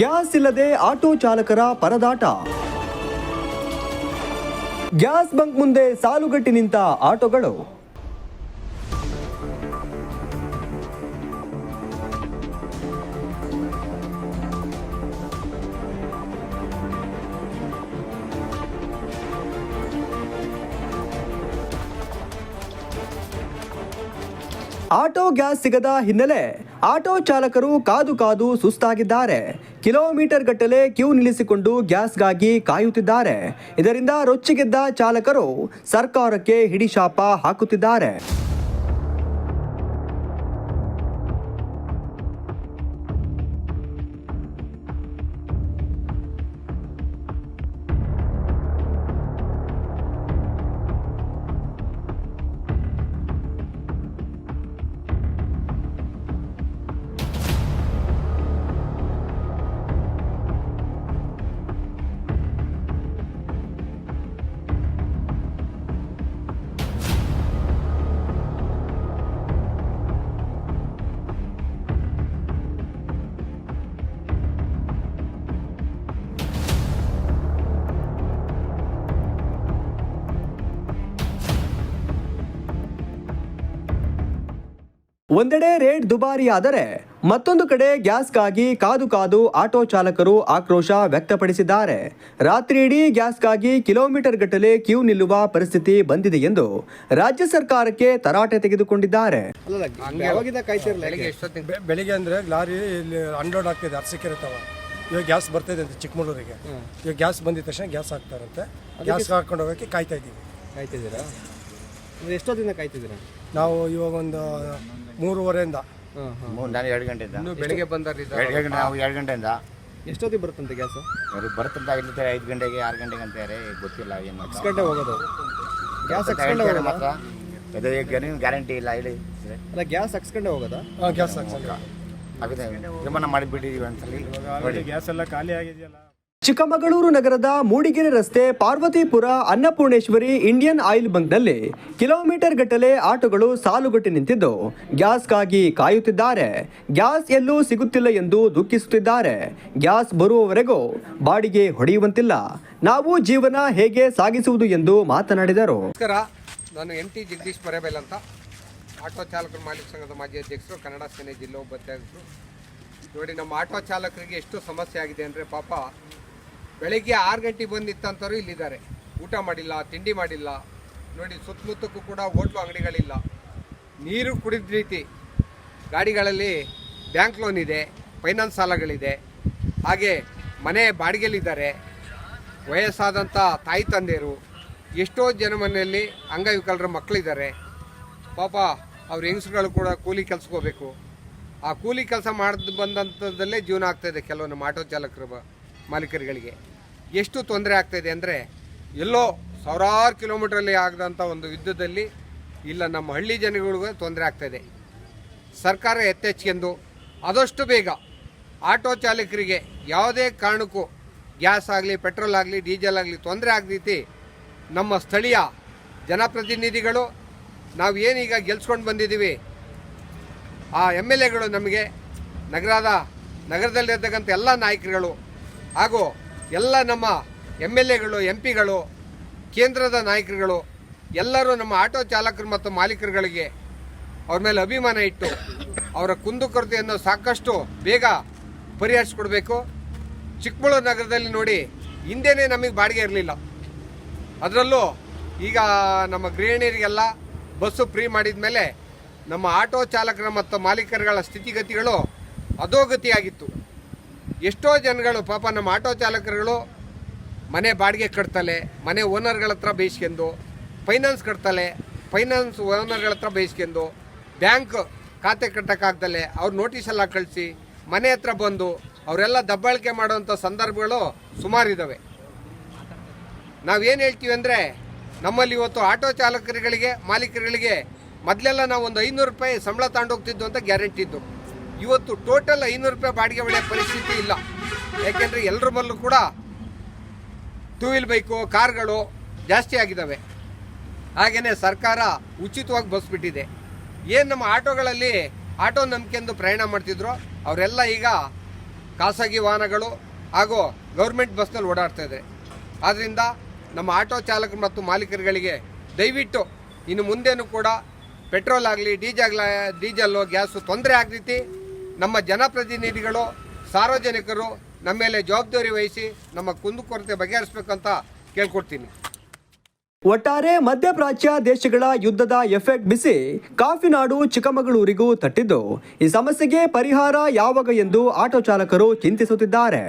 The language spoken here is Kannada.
ಗ್ಯಾಸ್ ಇಲ್ಲದೆ ಆಟೋ ಚಾಲಕರ ಪರದಾಟ. ಗ್ಯಾಸ್ ಬಂಕ್ ಮುಂದೆ ಸಾಲುಗಟ್ಟಿ ನಿಂತ ಆಟೋಗಳು. ಆಟೋ ಗ್ಯಾಸ್ ಸಿಗದ ಹಿನ್ನೆಲೆ ಆಟೋ ಚಾಲಕರು ಕಾದು ಸುಸ್ತಾಗಿದ್ದಾರೆ. ಕಿಲೋಮೀಟರ್ ಗಟ್ಟಲೆ ಕ್ಯೂ ನಿಲ್ಲಿಸಿಕೊಂಡು ಗ್ಯಾಸ್ಗಾಗಿ ಕಾಯುತ್ತಿದ್ದಾರೆ. ಇದರಿಂದ ರೊಚ್ಚಿಗೆದ್ದ ಚಾಲಕರು ಸರ್ಕಾರಕ್ಕೆ ಹಿಡಿಶಾಪ ಹಾಕುತ್ತಿದ್ದಾರೆ. ಒಂದೆಡೆ ರೇಟ್ ದುಬಾರಿ ಆದರೆ ಮತ್ತೊಂದು ಕಡೆ ಗ್ಯಾಸ್ಗಾಗಿ ಕಾದು ಆಟೋ ಚಾಲಕರು ಆಕ್ರೋಶ ವ್ಯಕ್ತಪಡಿಸಿದ್ದಾರೆ. ರಾತ್ರಿ ಇಡೀ ಗ್ಯಾಸ್ಗಾಗಿ ಕಿಲೋಮೀಟರ್ ಗಟ್ಟಲೆ ಕ್ಯೂ ನಿಲ್ಲುವ ಪರಿಸ್ಥಿತಿ ಬಂದಿದೆ ಎಂದು ರಾಜ್ಯ ಸರ್ಕಾರಕ್ಕೆ ತರಾಟೆ ತೆಗೆದುಕೊಂಡಿದ್ದಾರೆ. ಬೆಳಿಗ್ಗೆ ಅಂದ್ರೆ ಲಾರಿ ಅನ್ಲೋಡ್ ಆಗ್ತಿದೆ ಅರಸೀಕೆರೆ ತವ. ಇವಾಗ ಗ್ಯಾಸ್ ಬರ್ತಾಯಿದೆ ಅಂತ ಚಿಕ್ಕಮಗಳೂರಿಗೆ. ಇವಾಗ ಗ್ಯಾಸ್ ಬಂದಿದ ತಕ್ಷಣ ಗ್ಯಾಸ್ ಹಾಕ್ತಾರಂತೆ. ಗ್ಯಾಸ್ ಹಾಕೊಂಡು ಹೋಗೋಕ್ಕೆ ಕಾಯ್ತಿದ್ದೀರಾ? ಎಷ್ಟೊತ್ತಿಂದ ಕಾಯ್ತಿದ್ದೀರಾ? ನಾವು ಇವಾಗ ಒಂದು 3:30 ನಾನು 2 ಗಂಟೆಯಿಂದ. ಬೆಳಿಗ್ಗೆ ಬಂದಾರ ನಾವು 2 ಗಂಟೆಯಿಂದ. ಎಷ್ಟೊತ್ತಿಗೆ ಬರುತ್ತಂತೆ ಗ್ಯಾಸ್? ಬರುತ್ತಂತ ಇರ್ತಾರೆ 5 ಗಂಟೆಗೆ 6 ಗಂಟೆಗೆ ಅಂತಾರೆ, ಗೊತ್ತಿಲ್ಲ ಏನು. 6 ಗಂಟೆ ಹೋಗೋದು ಗ್ಯಾಸ್ ಮಾತ್ರ ಇದು ಗ್ಯಾರಂಟಿ ಇಲ್ಲ ಹೇಳಿ. ಅಲ್ಲ, ಗ್ಯಾಸ್ ಹಾಕ್ಸ್ಕೊಂಡೆ ಹೋಗೋದಾ? ಗ್ಯಾಸ್ ಹಾಕ್ಸಲ್ಲ. ಆಗಿದೆ ತೀರ್ಮಾನ ಮಾಡಿಬಿಟ್ಟಿದ್ದೀವಿ ಒಂದ್ಸಲಿ. ಗ್ಯಾಸ್ ಎಲ್ಲ ಖಾಲಿ ಆಗಿದೆಯಲ್ಲ. ಚಿಕ್ಕಮಗಳೂರು ನಗರದ ಮೂಡಿಗೆರೆ ರಸ್ತೆ ಪಾರ್ವತಿಪುರ ಅನ್ನಪೂರ್ಣೇಶ್ವರಿ ಇಂಡಿಯನ್ ಆಯಿಲ್ ಬಂಕ್ನಲ್ಲಿ ಕಿಲೋಮೀಟರ್ ಗಟ್ಟಲೆ ಆಟೋಗಳು ಸಾಲುಗಟ್ಟಿ ನಿಂತಿದ್ದು ಗ್ಯಾಸ್ಗಾಗಿ ಕಾಯುತ್ತಿದ್ದಾರೆ. ಗ್ಯಾಸ್ ಎಲ್ಲೂ ಸಿಗುತ್ತಿಲ್ಲ ಎಂದು ದುಃಖಿಸುತ್ತಿದ್ದಾರೆ. ಗ್ಯಾಸ್ ಬರುವವರೆಗೂ ಬಾಡಿಗೆ ಹೊಡೆಯುವಂತಿಲ್ಲ. ನಾವು ಜೀವನ ಹೇಗೆ ಸಾಗಿಸುವುದು ಎಂದು ಮಾತನಾಡಿದರು. ನಮಸ್ಕಾರ, ನಾನು MT ಜಗದೀಶ್ ಮರೇಬೇಲ್ ಅಂತ, ಆಟೋ ಚಾಲಕರ ಮಾಲೀಕ ಸಂಘದ ಮಾಜಿ ಅಧ್ಯಕ್ಷರು, ಕನ್ನಡ ಸೇನೆ ಜಿಲ್ಲಾ ಉಪಾಧ್ಯಕ್ಷರು. ನೋಡಿ, ನಮ್ಮ ಆಟೋ ಚಾಲಕರಿಗೆ ಎಷ್ಟು ಸಮಸ್ಯೆ ಆಗಿದೆ ಅಂದರೆ, ಪಾಪ ಬೆಳಗ್ಗೆ 6 ಗಂಟೆಗೆ ಬಂದು ನಿಂತಂಥವ್ರು ಇಲ್ಲಿದ್ದಾರೆ. ಊಟ ಮಾಡಿಲ್ಲ, ತಿಂಡಿ ಮಾಡಿಲ್ಲ. ನೋಡಿ, ಸುತ್ತಮುತ್ತಕ್ಕೂ ಕೂಡ ಹೋಟ್ಲು ಅಂಗಡಿಗಳಿಲ್ಲ, ನೀರು ಕುಡಿದ ರೀತಿ. ಗಾಡಿಗಳಲ್ಲಿ ಬ್ಯಾಂಕ್ ಲೋನ್ ಇದೆ, ಫೈನಾನ್ಸ್ ಸಾಲಗಳಿದೆ, ಹಾಗೆ ಮನೆ ಬಾಡಿಗೆಲಿದ್ದಾರೆ. ವಯಸ್ಸಾದಂಥ ತಾಯಿ ತಂದೆಯರು, ಎಷ್ಟೋ ಜನ ಮನೆಯಲ್ಲಿ ಅಂಗವಿಕಲರ ಮಕ್ಕಳಿದ್ದಾರೆ. ಪಾಪ ಅವ್ರ ಹೆಂಗಸುಗಳು ಕೂಡ ಕೂಲಿ ಕೆಲಸಕ್ಕೆ ಹೋಗಬೇಕು. ಆ ಕೂಲಿ ಕೆಲಸ ಮಾಡಿ ಬಂದಂಥದ್ದಲ್ಲೇ ಜೀವನ ಆಗ್ತಾಯಿದೆ ಕೆಲವು ನಮ್ಮ ಆಟೋ ಚಾಲಕರ ಮಾಲೀಕರುಗಳಿಗೆ. ಎಷ್ಟು ತೊಂದರೆ ಆಗ್ತಾಯಿದೆ ಅಂದರೆ, ಎಲ್ಲೋ ಸಾವಿರಾರು ಕಿಲೋಮೀಟ್ರಲ್ಲಿ ಆಗದಂಥ ಒಂದು ಯುದ್ಧದಲ್ಲಿ ಇಲ್ಲ ನಮ್ಮ ಹಳ್ಳಿ ಜನಗಳಿಗೂ ತೊಂದರೆ ಆಗ್ತಾಯಿದೆ. ಸರ್ಕಾರ ಎಚ್ಚೆತ್ಕೊಂಡು ಆದಷ್ಟು ಬೇಗ ಆಟೋ ಚಾಲಕರಿಗೆ ಯಾವುದೇ ಕಾರಣಕ್ಕೂ ಗ್ಯಾಸ್ ಆಗಲಿ, ಪೆಟ್ರೋಲ್ ಆಗಲಿ, ಡೀಸೆಲ್ ಆಗಲಿ ತೊಂದರೆ ಆಗದೀತಿ ನಮ್ಮ ಸ್ಥಳೀಯ ಜನಪ್ರತಿನಿಧಿಗಳು, ನಾವು ಏನೀಗ ಗೆಲ್ಸ್ಕೊಂಡು ಬಂದಿದ್ದೀವಿ, ಆ MLAಗಳು, ನಮಗೆ ನಗರದಲ್ಲಿರ್ತಕ್ಕಂಥ ಎಲ್ಲ ನಾಯಕರುಗಳು ಹಾಗೂ ಎಲ್ಲ ನಮ್ಮ MLAಗಳು, MP ಗಳು, ಕೇಂದ್ರದ ನಾಯಕರುಗಳು ಎಲ್ಲರೂ ನಮ್ಮ ಆಟೋ ಚಾಲಕರು ಮತ್ತು ಮಾಲೀಕರುಗಳಿಗೆ ಅವ್ರ ಮೇಲೆ ಅಭಿಮಾನ ಇಟ್ಟು ಅವರ ಕುಂದುಕೊರತೆಯನ್ನು ಸಾಕಷ್ಟು ಬೇಗ ಪರಿಹರಿಸ್ಕೊಡ್ಬೇಕು. ಚಿಕ್ಕಮಗಳೂರು ನಗರದಲ್ಲಿ ನೋಡಿ, ಹಿಂದೆನೇ ನಮಗೆ ಬಾಡಿಗೆ ಇರಲಿಲ್ಲ. ಅದರಲ್ಲೂ ಈಗ ನಮ್ಮ ಗೃಹಿಣಿಯರಿಗೆಲ್ಲ ಬಸ್ಸು ಫ್ರೀ ಮಾಡಿದ ಮೇಲೆ ನಮ್ಮ ಆಟೋ ಚಾಲಕರ ಮತ್ತು ಮಾಲೀಕರುಗಳ ಸ್ಥಿತಿಗತಿಗಳು ಅಧೋಗತಿಯಾಗಿತ್ತು. ಎಷ್ಟೋ ಜನಗಳು ಪಾಪ ನಮ್ಮ ಆಟೋ ಚಾಲಕರುಗಳು ಮನೆ ಬಾಡಿಗೆ ಕಟ್ತಲೆ, ಮನೆ ಓನರ್ಗಳ ಹತ್ರ ಬೇಯಿಸ್ಕೊಂಡು, ಫೈನಾನ್ಸ್ ಕಟ್ತಲೆ, ಫೈನಾನ್ಸ್ ಓನರ್ಗಳ ಹತ್ರ ಬೇಯಿಸ್ಕೊಂಡು, ಬ್ಯಾಂಕ್ ಖಾತೆ ಕಟ್ಟೋಕ್ಕಾಗ್ದಲೆ ಅವ್ರು ನೋಟಿಸೆಲ್ಲ ಕಳಿಸಿ ಮನೆ ಹತ್ರ ಬಂದು ಅವರೆಲ್ಲ ದಬ್ಬಾಳಿಕೆ ಮಾಡುವಂಥ ಸಂದರ್ಭಗಳು ಸುಮಾರಿದ್ದಾವೆ. ನಾವೇನು ಹೇಳ್ತೀವಿ ಅಂದರೆ, ನಮ್ಮಲ್ಲಿ ಇವತ್ತು ಆಟೋ ಚಾಲಕರುಗಳಿಗೆ, ಮಾಲೀಕರುಗಳಿಗೆ ಮೊದಲೆಲ್ಲ ನಾವು ಒಂದು 500 ರೂಪಾಯಿ ಸಂಬಳ ತಗೊಂಡೋಗ್ತಿದ್ದು ಅಂತ ಗ್ಯಾರಂಟಿ ಇದ್ದು. ಇವತ್ತು ಟೋಟಲ್ 500 ರೂಪಾಯಿ ಬಾಡಿಗೆ ಹೊಡೆಯೋ ಪರಿಸ್ಥಿತಿ ಇಲ್ಲ. ಯಾಕೆಂದರೆ ಎಲ್ಲರ ಬಲ್ಲೂ ಕೂಡ 2 ವೀಲ್ ಬೈಕು, ಕಾರ್ಗಳು ಜಾಸ್ತಿ ಆಗಿದ್ದಾವೆ. ಹಾಗೆಯೇ ಸರ್ಕಾರ ಉಚಿತವಾಗಿ ಬಸ್ ಬಿಟ್ಟಿದೆ. ಏನು ನಮ್ಮ ಆಟೋಗಳಲ್ಲಿ ಆಟೋ ನಂಬಿಕೆಂದು ಪ್ರಯಾಣ ಮಾಡ್ತಿದ್ರು ಅವರೆಲ್ಲ ಈಗ ಖಾಸಗಿ ವಾಹನಗಳು ಹಾಗೂ ಗೌರ್ಮೆಂಟ್ ಬಸ್ನಲ್ಲಿ ಓಡಾಡ್ತಾ ಇದೆ. ಆದ್ದರಿಂದ ನಮ್ಮ ಆಟೋ ಚಾಲಕರು ಮತ್ತು ಮಾಲೀಕರುಗಳಿಗೆ ದಯವಿಟ್ಟು ಇನ್ನು ಮುಂದೇನೂ ಕೂಡ ಪೆಟ್ರೋಲ್ ಆಗಲಿ ಡೀಸಲ್ಲು ಗ್ಯಾಸು ತೊಂದರೆ ಆಗದಿ ನಮ್ಮ ಜನಪ್ರತಿನಿಧಿಗಳು ಸಾರ್ವಜನಿಕರು ನಮ್ಮ ಮೇಲೆ ಜವಾಬ್ದಾರಿ ವಹಿಸಿ ನಮ್ಮ ಕುಂದುಕೊರತೆ ಬಗೆಹರಿಸಬೇಕಂತ ಕೇಳ್ಕೊಡ್ತೀನಿ. ಒಟ್ಟಾರೆ ಮಧ್ಯಪ್ರಾಚ್ಯ ದೇಶಗಳ ಯುದ್ಧದ ಎಫೆಕ್ಟ್ ಬಿಸಿ ಕಾಫಿನಾಡು ಚಿಕ್ಕಮಗಳೂರಿಗೂ ತಟ್ಟಿದ್ದು ಈ ಸಮಸ್ಯೆಗೆ ಪರಿಹಾರ ಯಾವಾಗ ಎಂದು ಆಟೋ ಚಾಲಕರು ಚಿಂತಿಸುತ್ತಿದ್ದಾರೆ.